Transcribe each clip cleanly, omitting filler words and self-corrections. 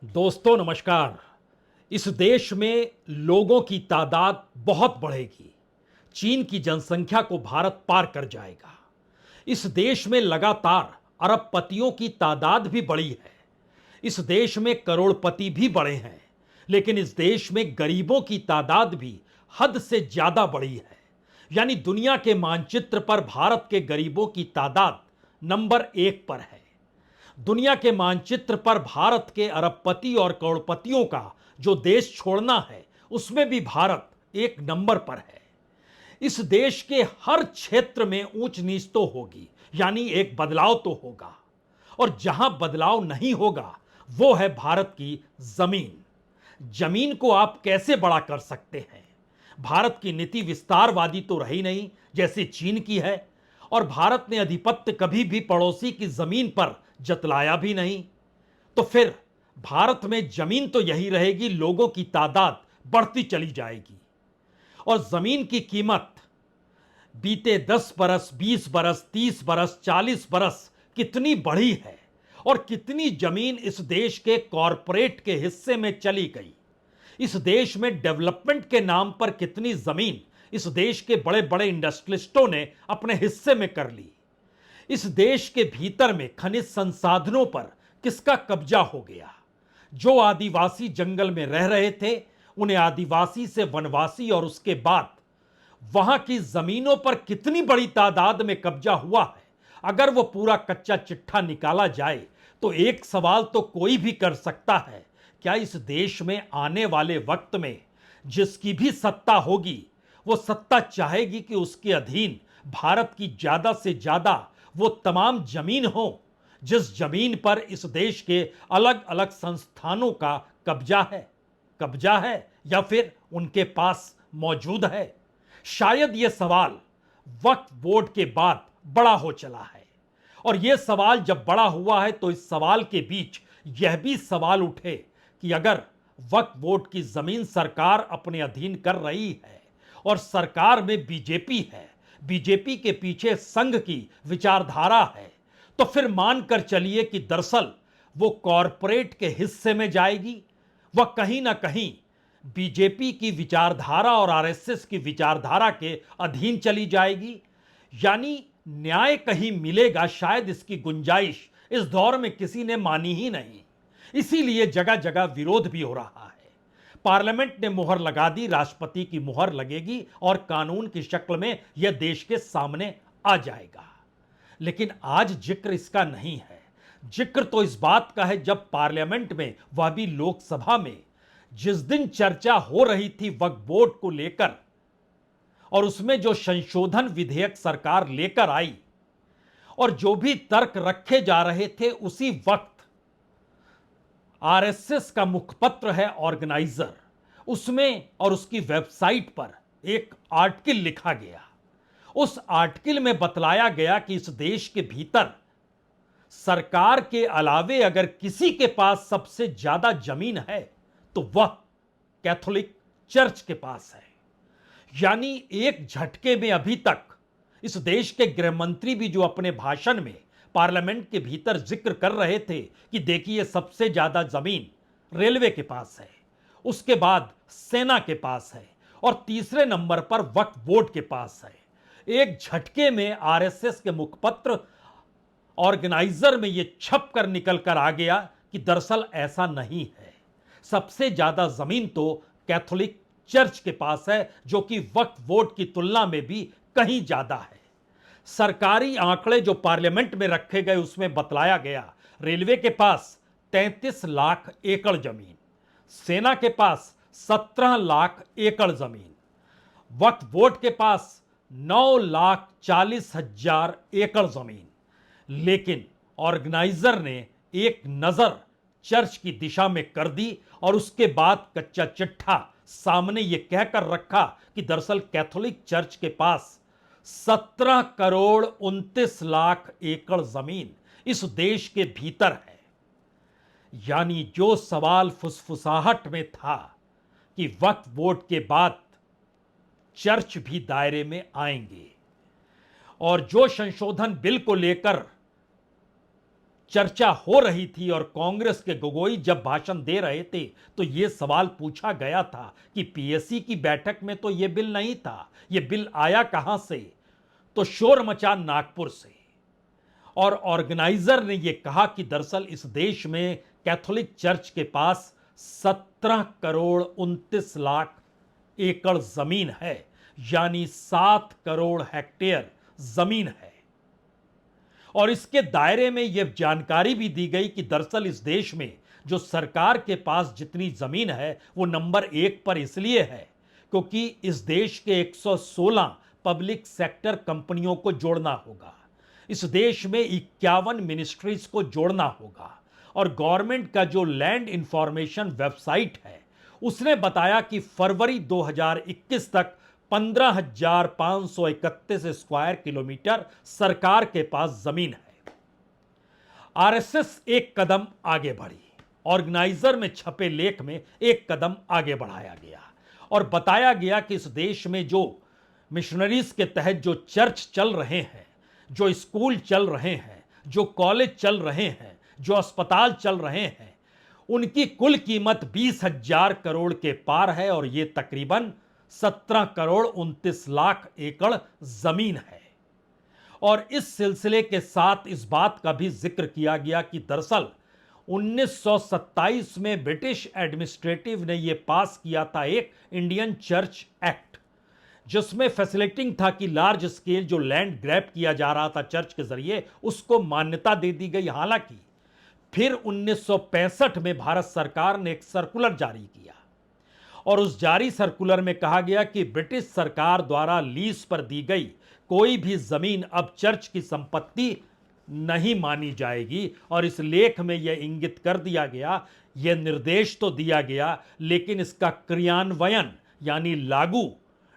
दोस्तों नमस्कार। इस देश में लोगों की तादाद बहुत बढ़ेगी। चीन की जनसंख्या को भारत पार कर जाएगा। इस देश में लगातार अरबपतियों की तादाद भी बढ़ी है। इस देश में करोड़पति भी बढ़े हैं, लेकिन इस देश में गरीबों की तादाद भी हद से ज्यादा बढ़ी है। यानी दुनिया के मानचित्र पर भारत के गरीबों की तादाद नंबर 1 पर है। दुनिया के मानचित्र पर भारत के अरबपति और करोड़पतियों का जो देश छोड़ना है, उसमें भी भारत 1 नंबर पर है। इस देश के हर क्षेत्र में ऊंच नीच तो होगी, यानी एक बदलाव तो होगा, और जहां बदलाव नहीं होगा वो है भारत की जमीन। जमीन को आप कैसे बड़ा कर सकते हैं? भारत की नीति विस्तारवादी तो रही नहीं जैसे चीन की है, और भारत ने अधिपत्य कभी भी पड़ोसी की जमीन पर जतलाया भी नहीं। तो फिर भारत में जमीन तो यही रहेगी, लोगों की तादाद बढ़ती चली जाएगी। और जमीन की कीमत बीते 10 बरस, 20 बरस, 30 बरस, 40 बरस कितनी बढ़ी है, और कितनी जमीन इस देश के कॉरपोरेट के हिस्से में चली गई। इस देश में डेवलपमेंट के नाम पर कितनी जमीन इस देश के बड़े बड़े इंडस्ट्रियलिस्टों ने अपने हिस्से में कर ली। इस देश के भीतर में खनिज संसाधनों पर किसका कब्जा हो गया। जो आदिवासी जंगल में रह रहे थे, उन्हें आदिवासी से वनवासी, और उसके बाद वहां की जमीनों पर कितनी बड़ी तादाद में कब्जा हुआ है। अगर वो पूरा कच्चा चिट्ठा निकाला जाए तो एक सवाल तो कोई भी कर सकता है, क्या इस देश में आने वाले वक्त में जिसकी भी सत्ता होगी, वो सत्ता चाहेगी कि उसके अधीन भारत की ज्यादा से ज्यादा वो तमाम जमीन हो जिस जमीन पर इस देश के अलग अलग संस्थानों का कब्जा है या फिर उनके पास मौजूद है? शायद यह सवाल वक्फ बोर्ड के बाद बड़ा हो चला है। और यह सवाल जब बड़ा हुआ है तो इस सवाल के बीच यह भी सवाल उठे कि अगर वक्फ बोर्ड की जमीन सरकार अपने अधीन कर रही है, और सरकार में बीजेपी है, बीजेपी के पीछे संघ की विचारधारा है, तो फिर मानकर चलिए कि दरअसल वो कॉरपोरेट के हिस्से में जाएगी। वह कहीं ना कहीं बीजेपी की विचारधारा और आरएसएस की विचारधारा के अधीन चली जाएगी। यानी न्याय कहीं मिलेगा, शायद इसकी गुंजाइश इस दौर में किसी ने मानी ही नहीं। इसीलिए जगह जगह विरोध भी हो रहा है। पार्लियामेंट ने मुहर लगा दी, राष्ट्रपति की मुहर लगेगी और कानून की शक्ल में यह देश के सामने आ जाएगा। लेकिन आज जिक्र इसका नहीं है। जिक्र तो इस बात का है जब पार्लियामेंट में, वह भी लोकसभा में, जिस दिन चर्चा हो रही थी वक्फ बोर्ड को लेकर, और उसमें जो संशोधन विधेयक सरकार लेकर आई और जो भी तर्क रखे जा रहे थे, उसी वक्त आरएसएस का मुखपत्र है ऑर्गेनाइजर, उसमें और उसकी वेबसाइट पर एक आर्टिकल लिखा गया। उस आर्टिकल में बतलाया गया कि इस देश के भीतर सरकार के अलावे अगर किसी के पास सबसे ज्यादा जमीन है तो वह कैथोलिक चर्च के पास है। यानी एक झटके में अभी तक इस देश के गृह मंत्री भी जो अपने भाषण में पार्लियामेंट के भीतर जिक्र कर रहे थे कि देखिए सबसे ज्यादा जमीन रेलवे के पास है, उसके बाद सेना के पास है, और तीसरे नंबर पर वक्फ बोर्ड के पास है। एक झटके में आरएसएस के मुखपत्र ऑर्गेनाइजर में यह छप कर निकल कर आ गया कि दरअसल ऐसा नहीं है। सबसे ज्यादा जमीन तो कैथोलिक चर्च के पास है, जो कि वक्फ बोर्ड की तुलना में भी कहीं ज्यादा है। सरकारी आंकड़े जो पार्लियामेंट में रखे गए उसमें बतलाया गया, रेलवे के पास 33 लाख एकड़ जमीन, सेना के पास 17 लाख एकड़ जमीन, वक्फ बोर्ड के पास 9,40,000 एकड़ जमीन। लेकिन ऑर्गेनाइजर ने एक नजर चर्च की दिशा में कर दी और उसके बाद कच्चा चिट्ठा सामने यह कहकर रखा कि दरअसल कैथोलिक चर्च के पास 17 करोड़ 29 लाख एकड़ जमीन इस देश के भीतर है। यानी जो सवाल फुसफुसाहट में था कि वक्फ बोर्ड के बाद चर्च भी दायरे में आएंगे, और जो संशोधन बिल को लेकर चर्चा हो रही थी और कांग्रेस के गोगोई जब भाषण दे रहे थे तो यह सवाल पूछा गया था कि पीएससी की बैठक में तो यह बिल नहीं था, यह बिल आया कहां से? तो शोर मचा नागपुर से। और ऑर्गेनाइजर ने यह कहा कि दरअसल इस देश में कैथोलिक चर्च के पास 17 करोड़ 29 लाख एकड़ जमीन है, यानी 7 करोड़ हेक्टेयर जमीन है। और इसके दायरे में यह जानकारी भी दी गई कि दरअसल इस देश में जो सरकार के पास जितनी जमीन है वो नंबर 1 पर इसलिए है क्योंकि इस देश के 116 पब्लिक सेक्टर कंपनियों को जोड़ना होगा, इस देश में 51 मिनिस्ट्रीज को जोड़ना होगा। और गवर्नमेंट का जो लैंड इंफॉर्मेशन वेबसाइट है उसने बताया कि फरवरी 2021 तक 15,531 स्क्वायर किलोमीटर सरकार के पास जमीन है। आरएसएस एक कदम आगे बढ़ी, ऑर्गेनाइजर में छपे लेख में एक कदम आगे बढ़ाया गया और बताया गया कि इस देश में जो मिशनरीज के तहत जो चर्च चल रहे हैं, जो स्कूल चल रहे हैं, जो कॉलेज चल रहे हैं, जो अस्पताल चल रहे हैं, उनकी कुल कीमत 20,000 करोड़ के पार है और यह तकरीबन 17 करोड़ 29 लाख एकड़ जमीन है। और इस सिलसिले के साथ इस बात का भी जिक्र किया गया कि दरअसल 1927 में ब्रिटिश एडमिनिस्ट्रेटिव ने यह पास किया था एक इंडियन चर्च एक्ट, जिसमें फैसिलिटिंग था कि लार्ज स्केल जो लैंड ग्रैब किया जा रहा था चर्च के जरिए उसको मान्यता दे दी गई। हालांकि फिर 1965 में भारत सरकार ने एक सर्कुलर जारी किया और उस जारी सर्कुलर में कहा गया कि ब्रिटिश सरकार द्वारा लीज पर दी गई कोई भी जमीन अब चर्च की संपत्ति नहीं मानी जाएगी। और इस लेख में यह इंगित कर दिया गया, यह निर्देश तो दिया गया, लेकिन इसका क्रियान्वयन यानी लागू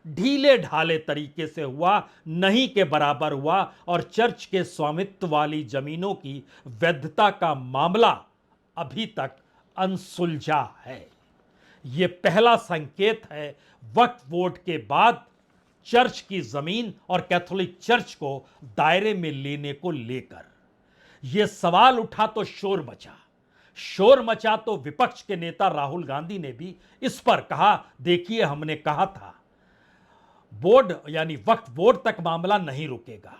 ढीले ढाले तरीके से हुआ, नहीं के बराबर हुआ और चर्च के स्वामित्व वाली जमीनों की वैधता का मामला अभी तक अनसुलझा है। यह पहला संकेत है वक्फ बोर्ड के बाद चर्च की जमीन और कैथोलिक चर्च को दायरे में लेने को लेकर। यह सवाल उठा तो शोर मचा तो विपक्ष के नेता राहुल गांधी ने भी इस पर कहा, देखिए हमने कहा था बोर्ड यानी वक्फ बोर्ड तक मामला नहीं रुकेगा।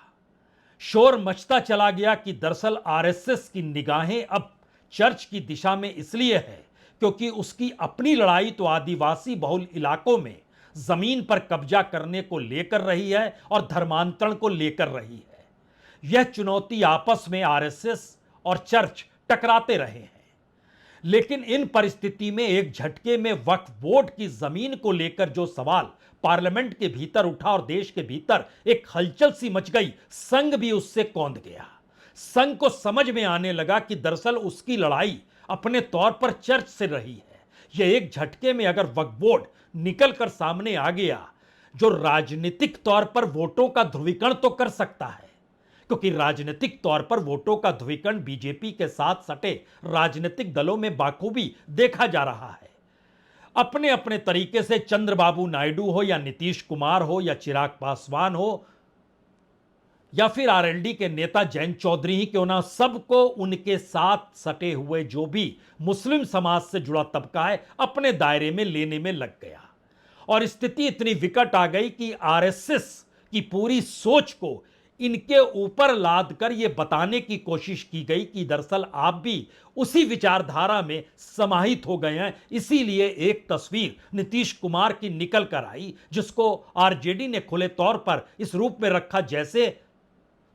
शोर मचता चला गया कि दरअसल आरएसएस की निगाहें अब चर्च की दिशा में इसलिए है क्योंकि उसकी अपनी लड़ाई तो आदिवासी बहुल इलाकों में जमीन पर कब्जा करने को लेकर रही है और धर्मांतरण को लेकर रही है। यह चुनौती आपस में आरएसएस और चर्च टकराते रहे हैं, लेकिन इन परिस्थिति में एक झटके में वक्फ बोर्ड की जमीन को लेकर जो सवाल पार्लियामेंट के भीतर उठा और देश के भीतर एक हलचल सी मच गई, संघ भी उससे कौंध गया। संघ को समझ में आने लगा कि दरअसल उसकी लड़ाई अपने तौर पर चर्च से रही है। यह एक झटके में अगर वक्फ बोर्ड निकल कर सामने आ गया जो राजनीतिक तौर पर वोटों का ध्रुवीकरण तो कर सकता है, क्योंकि राजनीतिक तौर पर वोटों का ध्रुवीकरण बीजेपी के साथ सटे राजनीतिक दलों में बाखूबी देखा जा रहा है। अपने अपने तरीके से चंद्रबाबू नायडू हो या नीतीश कुमार हो या चिराग पासवान हो या फिर आरएलडी के नेता जयंत चौधरी ही क्यों ना, सबको उनके साथ सटे हुए जो भी मुस्लिम समाज से जुड़ा तबका है अपने दायरे में लेने में लग गया। और स्थिति इतनी विकट आ गई कि आरएसएस की पूरी सोच को इनके ऊपर लाद कर यह बताने की कोशिश की गई कि दरअसल आप भी उसी विचारधारा में समाहित हो गए हैं। इसीलिए एक तस्वीर नीतीश कुमार की निकल कर आई जिसको आरजेडी ने खुले तौर पर इस रूप में रखा जैसे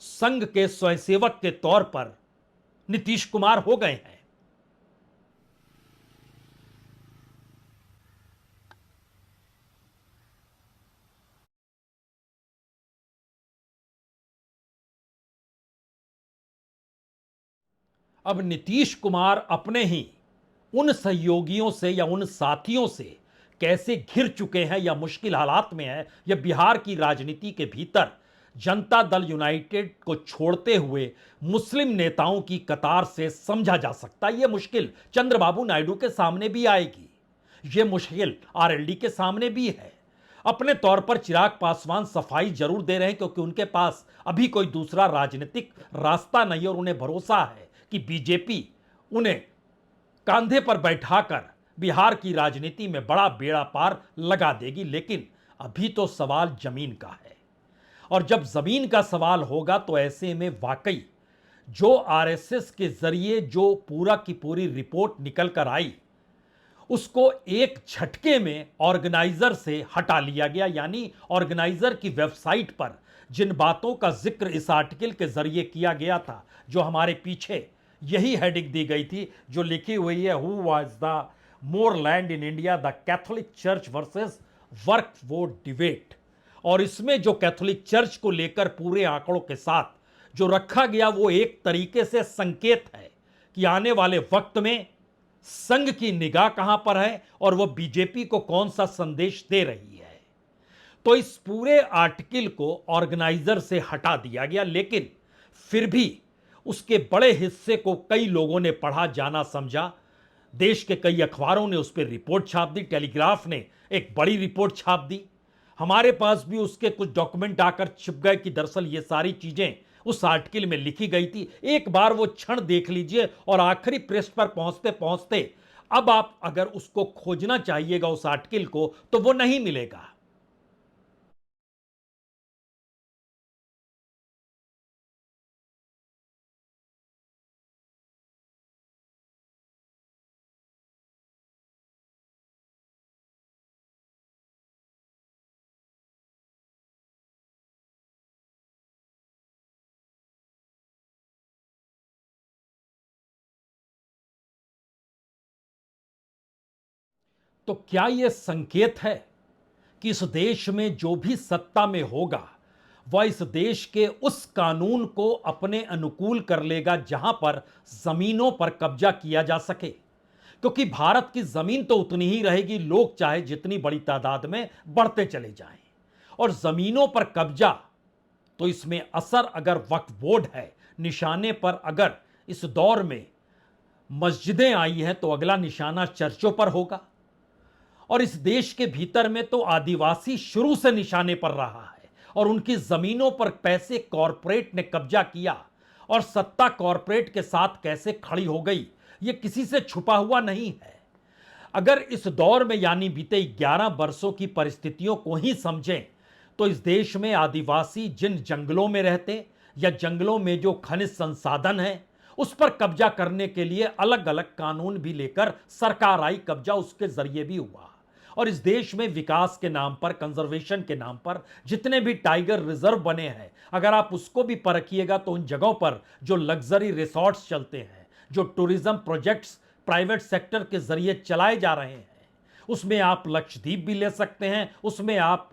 संघ के स्वयंसेवक के तौर पर नीतीश कुमार हो गए हैं। अब नीतीश कुमार अपने ही उन सहयोगियों से या उन साथियों से कैसे घिर चुके हैं या मुश्किल हालात में है, यह बिहार की राजनीति के भीतर जनता दल यूनाइटेड को छोड़ते हुए मुस्लिम नेताओं की कतार से समझा जा सकता है। यह मुश्किल चंद्रबाबू नायडू के सामने भी आएगी, यह मुश्किल आरएलडी के सामने भी है। अपने तौर पर चिराग पासवान सफाई जरूर दे रहे हैं क्योंकि उनके पास अभी कोई दूसरा राजनीतिक रास्ता नहीं और उन्हें भरोसा है कि बीजेपी उन्हें कांधे पर बैठाकर बिहार की राजनीति में बड़ा बेड़ा पार लगा देगी। लेकिन अभी तो सवाल जमीन का है, और जब जमीन का सवाल होगा तो ऐसे में वाकई जो आरएसएस के जरिए जो पूरा की पूरी रिपोर्ट निकल कर आई, उसको एक झटके में ऑर्गेनाइजर से हटा लिया गया। यानी ऑर्गेनाइजर की वेबसाइट पर जिन बातों का जिक्र इस आर्टिकल के जरिए किया गया था, जो हमारे पीछे यही हेडिंग दी गई थी जो लिखी हुई है, who was the more land in India, the Catholic church versus work vote debate. और इसमें जो कैथोलिक चर्च को लेकर पूरे आंकड़ों के साथ जो रखा गया, वो एक तरीके से संकेत है कि आने वाले वक्त में संघ की निगाह कहां पर है और वह बीजेपी को कौन सा संदेश दे रही है। तो इस पूरे आर्टिकल को ऑर्गेनाइजर से हटा दिया गया, लेकिन फिर भी उसके बड़े हिस्से को कई लोगों ने पढ़ा, जाना, समझा। देश के कई अखबारों ने उस पर रिपोर्ट छाप दी, टेलीग्राफ ने एक बड़ी रिपोर्ट छाप दी, हमारे पास भी उसके कुछ डॉक्यूमेंट आकर छिप गए कि दरअसल ये सारी चीजें उस आर्टिकल में लिखी गई थी। एक बार वो क्षण देख लीजिए और आखिरी पृष्ठ पर पहुंचते पहुंचते अब आप अगर उसको खोजना चाहिएगा उस आर्टिकल को तो वो नहीं मिलेगा। तो क्या यह संकेत है कि इस देश में जो भी सत्ता में होगा वह इस देश के उस कानून को अपने अनुकूल कर लेगा जहां पर जमीनों पर कब्जा किया जा सके? क्योंकि भारत की जमीन तो उतनी ही रहेगी, लोग चाहे जितनी बड़ी तादाद में बढ़ते चले जाएं। और जमीनों पर कब्जा, तो इसमें असर अगर वक्फ बोर्ड है, निशाने पर अगर इस दौर में मस्जिदें आई हैं तो अगला निशाना चर्चों पर होगा। और इस देश के भीतर में तो आदिवासी शुरू से निशाने पर रहा है और उनकी जमीनों पर पैसे कॉरपोरेट ने कब्जा किया और सत्ता कॉरपोरेट के साथ कैसे खड़ी हो गई, यह किसी से छुपा हुआ नहीं है। अगर इस दौर में यानी बीते 11 वर्षों की परिस्थितियों को ही समझें तो इस देश में आदिवासी जिन जंगलों में रहते या जंगलों में जो खनिज संसाधन है उस पर कब्जा करने के लिए अलग अलग कानून भी लेकर सरकार आई, कब्जा उसके जरिए भी हुआ। और इस देश में विकास के नाम पर, कंजर्वेशन के नाम पर जितने भी टाइगर रिजर्व बने हैं, अगर आप उसको भी परखिएगा तो उन जगहों पर जो लग्जरी रिसॉर्ट्स चलते हैं, जो टूरिज्म प्रोजेक्ट्स प्राइवेट सेक्टर के जरिए चलाए जा रहे हैं, उसमें आप लक्षद्वीप भी ले सकते हैं, उसमें आप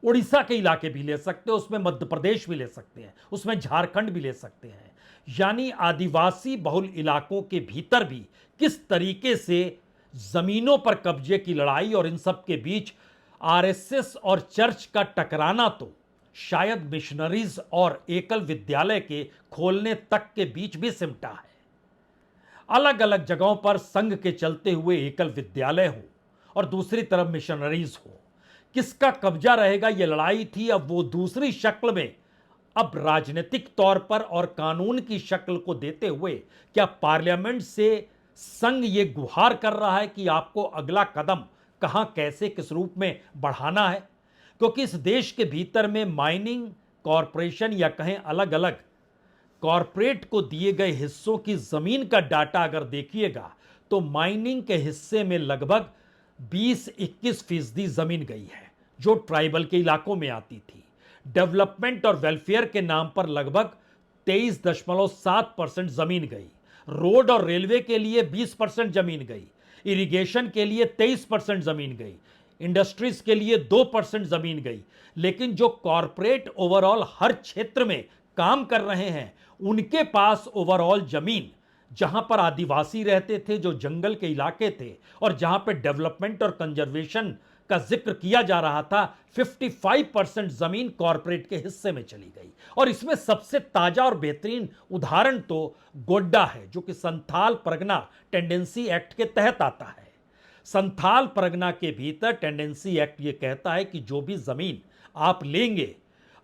उड़ीसा के इलाके भी ले सकते हैं, उसमें मध्य प्रदेश भी ले सकते हैं, उसमें झारखंड भी ले सकते हैं। यानी आदिवासी बहुल इलाकों के भीतर भी किस तरीके से जमीनों पर कब्जे की लड़ाई और इन सब के बीच आरएसएस और चर्च का टकराना तो शायद मिशनरीज और एकल विद्यालय के खोलने तक के बीच भी सिमटा है। अलग अलग जगहों पर संघ के चलते हुए एकल विद्यालय हो और दूसरी तरफ मिशनरीज हो, किसका कब्जा रहेगा यह लड़ाई थी। अब वो दूसरी शक्ल में, अब राजनीतिक तौर पर और कानून की शक्ल को देते हुए क्या पार्लियामेंट से संघ ये गुहार कर रहा है कि आपको अगला कदम कहां, कैसे, किस रूप में बढ़ाना है। क्योंकि इस देश के भीतर में माइनिंग कॉरपोरेशन या कहें अलग अलग कॉरपोरेट को दिए गए हिस्सों की जमीन का डाटा अगर देखिएगा तो माइनिंग के हिस्से में लगभग 20-21% जमीन गई है जो ट्राइबल के इलाकों में आती थी। डेवलपमेंट और वेलफेयर के नाम पर लगभग 23.7% जमीन गई। रोड और रेलवे के लिए 20% जमीन गई। इरिगेशन के लिए 23% जमीन गई। इंडस्ट्रीज के लिए 2% जमीन गई। लेकिन जो कॉरपोरेट ओवरऑल हर क्षेत्र में काम कर रहे हैं उनके पास ओवरऑल जमीन, जहां पर आदिवासी रहते थे, जो जंगल के इलाके थे और जहां पर डेवलपमेंट और कंजर्वेशन का जिक्र किया जा रहा था, 55% जमीन कॉरपोरेट के हिस्से में चली गई। और इसमें सबसे ताजा और बेहतरीन उदाहरण तो गोड्डा है, जो कि संथाल परगना टेंडेंसी एक्ट के तहत आता है। संथाल परगना के भीतर टेंडेंसी एक्ट यह कहता है कि जो भी जमीन आप लेंगे,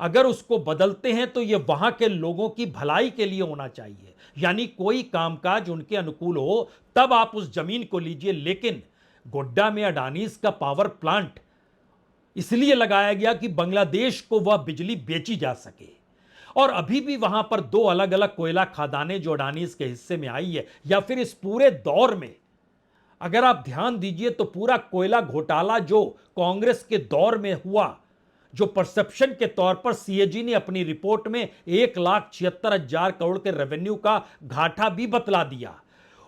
अगर उसको बदलते हैं तो ये वहां के लोगों की भलाई के लिए होना चाहिए, यानी कोई कामकाज उनके अनुकूल हो तब आप उस जमीन को लीजिए। लेकिन गोड्डा में अडानीज का पावर प्लांट इसलिए लगाया गया कि बांग्लादेश को वह बिजली बेची जा सके, और अभी भी वहां पर दो अलग अलग कोयला खदानें जो अडानीज के हिस्से में आई है, या फिर इस पूरे दौर में अगर आप ध्यान दीजिए तो पूरा कोयला घोटाला जो कांग्रेस के दौर में हुआ, जो परसेप्शन के तौर पर सीएजी ने अपनी रिपोर्ट में 1,76,000 करोड़ के रेवेन्यू का घाटा भी बतला दिया,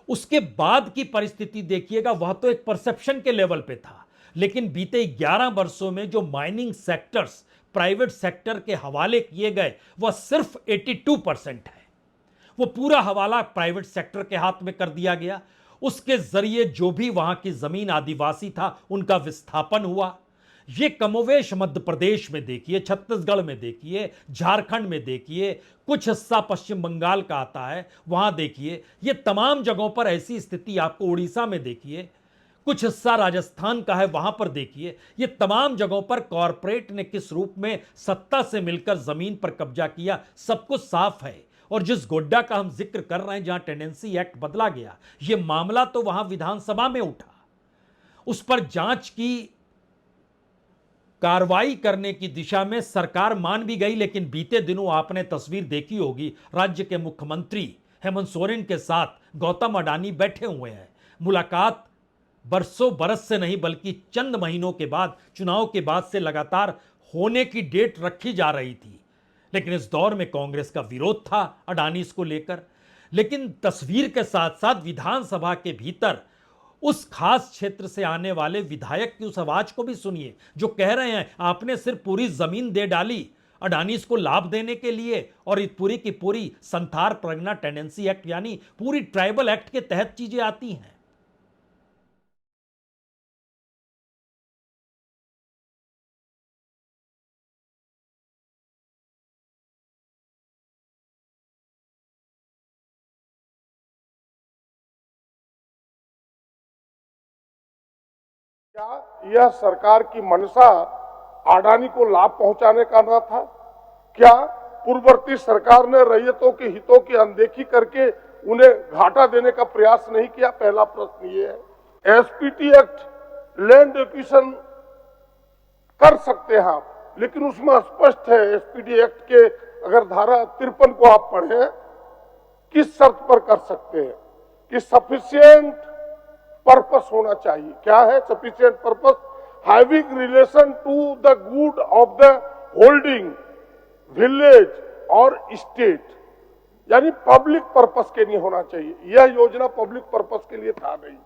उसके बाद की परिस्थिति देखिएगा, वह तो एक परसेप्शन के लेवल पे था। लेकिन बीते 11 वर्षों में जो माइनिंग सेक्टर्स प्राइवेट सेक्टर के हवाले किए गए वह सिर्फ 82% है। वो पूरा हवाला प्राइवेट सेक्टर के हाथ में कर दिया गया। उसके जरिए जो भी वहां की जमीन आदिवासी था उनका विस्थापन हुआ। ये कमोवेश मध्य प्रदेश में देखिए, छत्तीसगढ़ में देखिए, झारखंड में देखिए, कुछ हिस्सा पश्चिम बंगाल का आता है वहां देखिए, ये तमाम जगहों पर ऐसी स्थिति आपको उड़ीसा में देखिए, कुछ हिस्सा राजस्थान का है वहां पर देखिए। ये तमाम जगहों पर कॉरपोरेट ने किस रूप में सत्ता से मिलकर जमीन पर कब्जा किया, सब कुछ साफ है। और जिस गोड्डा का हम जिक्र कर रहे हैं जहां टेंडेंसी एक्ट बदला गया, यह मामला तो वहां विधानसभा में उठा, उस पर जांच की कार्रवाई करने की दिशा में सरकार मान भी गई। लेकिन बीते दिनों आपने तस्वीर देखी होगी, राज्य के मुख्यमंत्री हेमंत सोरेन के साथ गौतम अडानी बैठे हुए हैं। मुलाकात बरसों बरस से नहीं बल्कि चंद महीनों के बाद, चुनाव के बाद से लगातार होने की डेट रखी जा रही थी। लेकिन इस दौर में कांग्रेस का विरोध था अडानी को लेकर। लेकिन तस्वीर के साथ साथ विधानसभा के भीतर उस खास क्षेत्र से आने वाले विधायक की उस आवाज को भी सुनिए, जो कह रहे हैं आपने सिर्फ पूरी जमीन दे डाली अडानी को लाभ देने के लिए, और इस पूरी की पूरी संथार प्रगना टेंडेंसी एक्ट यानी पूरी ट्राइबल एक्ट के तहत चीजें आती हैं। क्या यह सरकार की मंशा अडानी को लाभ पहुंचाने का न था? क्या पूर्ववर्ती सरकार ने रैयतों के हितों की अनदेखी करके उन्हें घाटा देने का प्रयास नहीं किया? पहला प्रश्न ये है। एसपीटी एक्ट लैंड एक्विजिशन कर सकते हैं आप, लेकिन उसमें स्पष्ट है एसपीटी एक्ट के अगर धारा 53 को आप पढ़ें, किस शर्त पर कर सकते हैं कि सफिशिएंट पर्पस होना चाहिए। क्या है sufficient purpose? Having relation to the good of the holding village और स्टेट, यानी पब्लिक पर्पस के लिए होना चाहिए। यह योजना पब्लिक पर्पस के लिए था नहीं।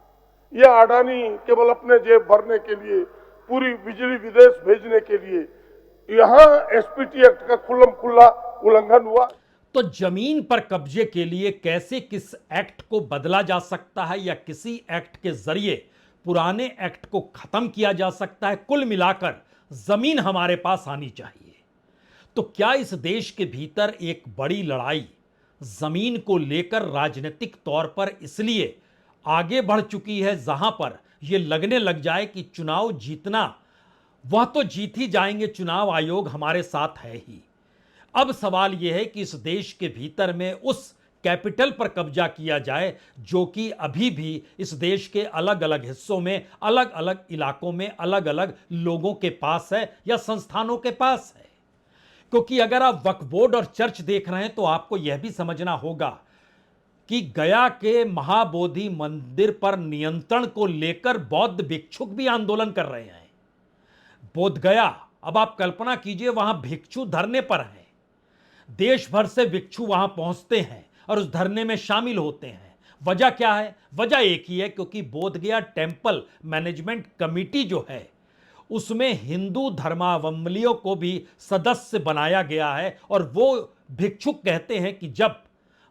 यह अडानी केवल अपने जेब भरने के लिए, पूरी बिजली विदेश भेजने के लिए, यहां एसपीटी एक्ट का खुल्लम खुल्ला उल्लंघन हुआ। तो जमीन पर कब्जे के लिए कैसे किस एक्ट को बदला जा सकता है या किसी एक्ट के जरिए पुराने एक्ट को खत्म किया जा सकता है, कुल मिलाकर जमीन हमारे पास आनी चाहिए। तो क्या इस देश के भीतर एक बड़ी लड़ाई जमीन को लेकर राजनीतिक तौर पर इसलिए आगे बढ़ चुकी है, जहां पर यह लगने लग जाए कि चुनाव जीतना वह तो जीत ही जाएंगे, चुनाव आयोग हमारे साथ है ही। अब सवाल यह है कि इस देश के भीतर में उस कैपिटल पर कब्जा किया जाए जो कि अभी भी इस देश के अलग अलग हिस्सों में, अलग अलग इलाकों में, अलग अलग लोगों के पास है या संस्थानों के पास है। क्योंकि अगर आप वक्फ बोर्ड और चर्च देख रहे हैं तो आपको यह भी समझना होगा कि गया के महाबोधि मंदिर पर नियंत्रण को लेकर बौद्ध भिक्षुक भी आंदोलन कर रहे हैं। बोध गया, अब आप कल्पना कीजिए वहां भिक्षु धरने पर हैं, देश भर से भिक्षु वहां पहुंचते हैं और उस धरने में शामिल होते हैं। वजह क्या है? वजह एक ही है, क्योंकि बोध गया टेम्पल मैनेजमेंट कमेटी जो है उसमें हिंदू धर्मावलंबियों को भी सदस्य बनाया गया है। और वो भिक्षुक कहते हैं कि जब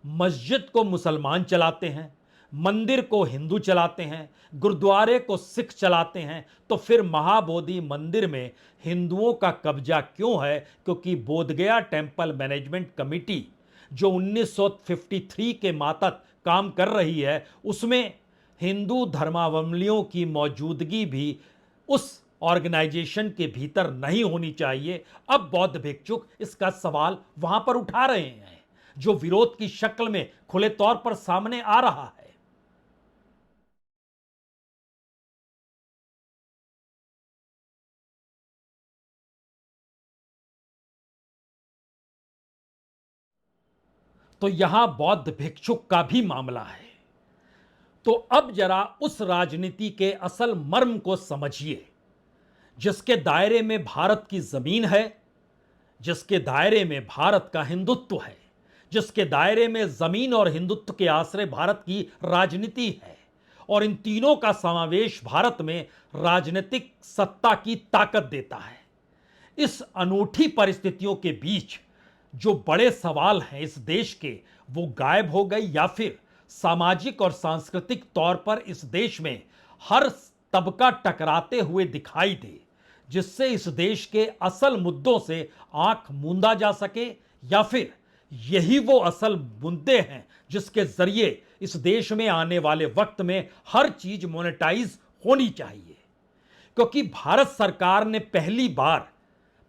मस्जिद को मुसलमान चलाते हैं, मंदिर को हिंदू चलाते हैं, गुरुद्वारे को सिख चलाते हैं, तो फिर महाबोधि मंदिर में हिंदुओं का कब्जा क्यों है? क्योंकि बोधगया टेम्पल मैनेजमेंट कमेटी जो 1953 के मातहत काम कर रही है, उसमें हिंदू धर्मावलंबियों की मौजूदगी भी उस ऑर्गेनाइजेशन के भीतर नहीं होनी चाहिए, अब बौद्ध भिक्षुक इसका सवाल वहां पर उठा रहे हैं, जो विरोध की शक्ल में खुले तौर पर सामने आ रहा है। तो यहां बौद्ध भिक्षुक का भी मामला है। तो अब जरा उस राजनीति के असल मर्म को समझिए, जिसके दायरे में भारत की जमीन है, जिसके दायरे में भारत का हिंदुत्व है, जिसके दायरे में जमीन और हिंदुत्व के आश्रय भारत की राजनीति है, और इन तीनों का समावेश भारत में राजनीतिक सत्ता की ताकत देता है। इस अनूठी परिस्थितियों के बीच जो बड़े सवाल हैं इस देश के, वो गायब हो गए, या फिर सामाजिक और सांस्कृतिक तौर पर इस देश में हर तबका टकराते हुए दिखाई दे, जिससे इस देश के असल मुद्दों से आंख मूंदा जा सके, या फिर यही वो असल मुद्दे हैं जिसके जरिए इस देश में आने वाले वक्त में हर चीज मोनेटाइज होनी चाहिए। क्योंकि भारत सरकार ने पहली बार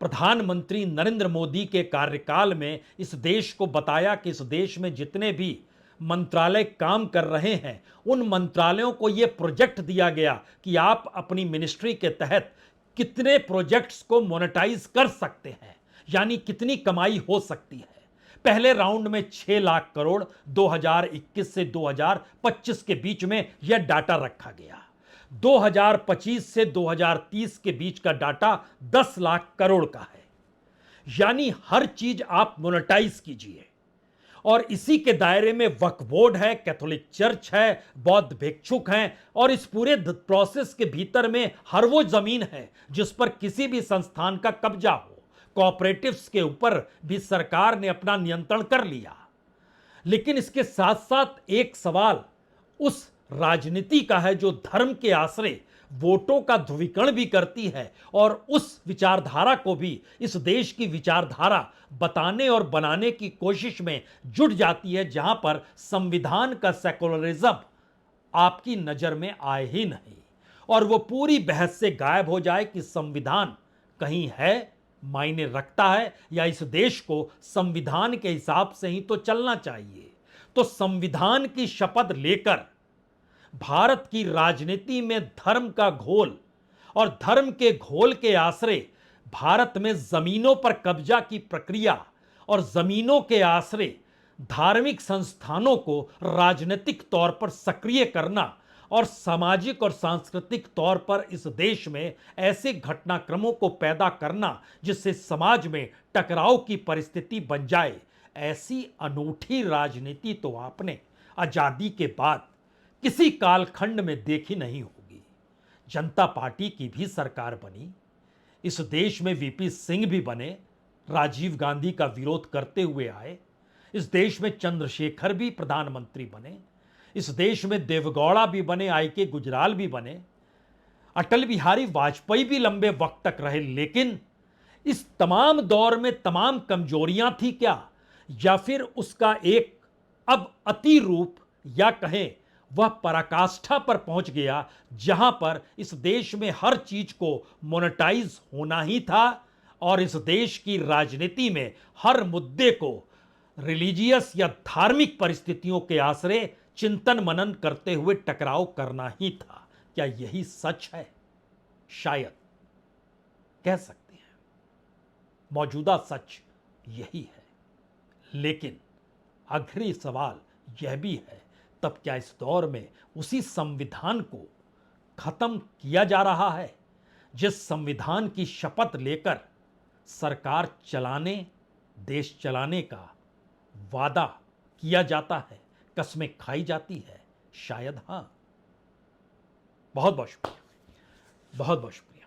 प्रधानमंत्री नरेंद्र मोदी के कार्यकाल में इस देश को बताया कि इस देश में जितने भी मंत्रालय काम कर रहे हैं, उन मंत्रालयों को यह प्रोजेक्ट दिया गया कि आप अपनी मिनिस्ट्री के तहत कितने प्रोजेक्ट्स को मोनेटाइज कर सकते हैं, यानी कितनी कमाई हो सकती है। पहले राउंड में 6 लाख करोड़ 2021 से 2025 के बीच में यह डाटा रखा गया। 2025 से 2030 के बीच का डाटा 10 लाख करोड़ का है। यानी हर चीज आप मोनेटाइज कीजिए। और इसी के दायरे में वक्फ बोर्ड है, कैथोलिक चर्च है, बौद्ध भिक्षुक हैं, और इस पूरे प्रोसेस के भीतर में हर वो जमीन है जिस पर किसी भी संस्थान का कब्जा हो। कोऑपरेटिव्स के ऊपर भी सरकार ने अपना नियंत्रण कर लिया। लेकिन इसके साथ साथ एक सवाल उस राजनीति का है जो धर्म के आश्रय वोटों का ध्रुवीकरण भी करती है, और उस विचारधारा को भी इस देश की विचारधारा बताने और बनाने की कोशिश में जुट जाती है, जहां पर संविधान का सेकुलरिज्म आपकी नजर में आए ही नहीं, और वो पूरी बहस से गायब हो जाए कि संविधान कहीं है, मायने रखता है, या इस देश को संविधान के हिसाब से ही तो चलना चाहिए। तो संविधान की शपथ लेकर भारत की राजनीति में धर्म का घोल और धर्म के घोल के आश्रय भारत में जमीनों पर कब्जा की प्रक्रिया और जमीनों के आश्रय धार्मिक संस्थानों को राजनीतिक तौर पर सक्रिय करना और सामाजिक और सांस्कृतिक तौर पर इस देश में ऐसे घटनाक्रमों को पैदा करना जिससे समाज में टकराव की परिस्थिति बन जाए, ऐसी अनूठी राजनीति तो आपने आजादी के बाद किसी कालखंड में देखी नहीं होगी। जनता पार्टी की भी सरकार बनी, इस देश में वीपी सिंह भी बने, राजीव गांधी का विरोध करते हुए आए, इस देश में चंद्रशेखर भी प्रधानमंत्री बने, इस देश में देवगौड़ा भी बने, आई.के. गुजराल भी बने, अटल बिहारी वाजपेयी भी लंबे वक्त तक रहे। लेकिन इस तमाम दौर में तमाम कमजोरियां थी क्या, या फिर उसका एक अब अति रूप, या कहें वह पराकाष्ठा पर पहुंच गया, जहां पर इस देश में हर चीज को मोनेटाइज होना ही था, और इस देश की राजनीति में हर मुद्दे को रिलीजियस या धार्मिक परिस्थितियों के आश्रय चिंतन मनन करते हुए टकराव करना ही था। क्या यही सच है? शायद कह सकते हैं मौजूदा सच यही है। लेकिन आखिरी सवाल यह भी है, तब क्या इस दौर में उसी संविधान को खत्म किया जा रहा है जिस संविधान की शपथ लेकर सरकार चलाने, देश चलाने का वादा किया जाता है, कस्में खाई जाती है? शायद हाँ। बहुत बहुत शुक्रिया, बहुत बहुत शुक्रिया।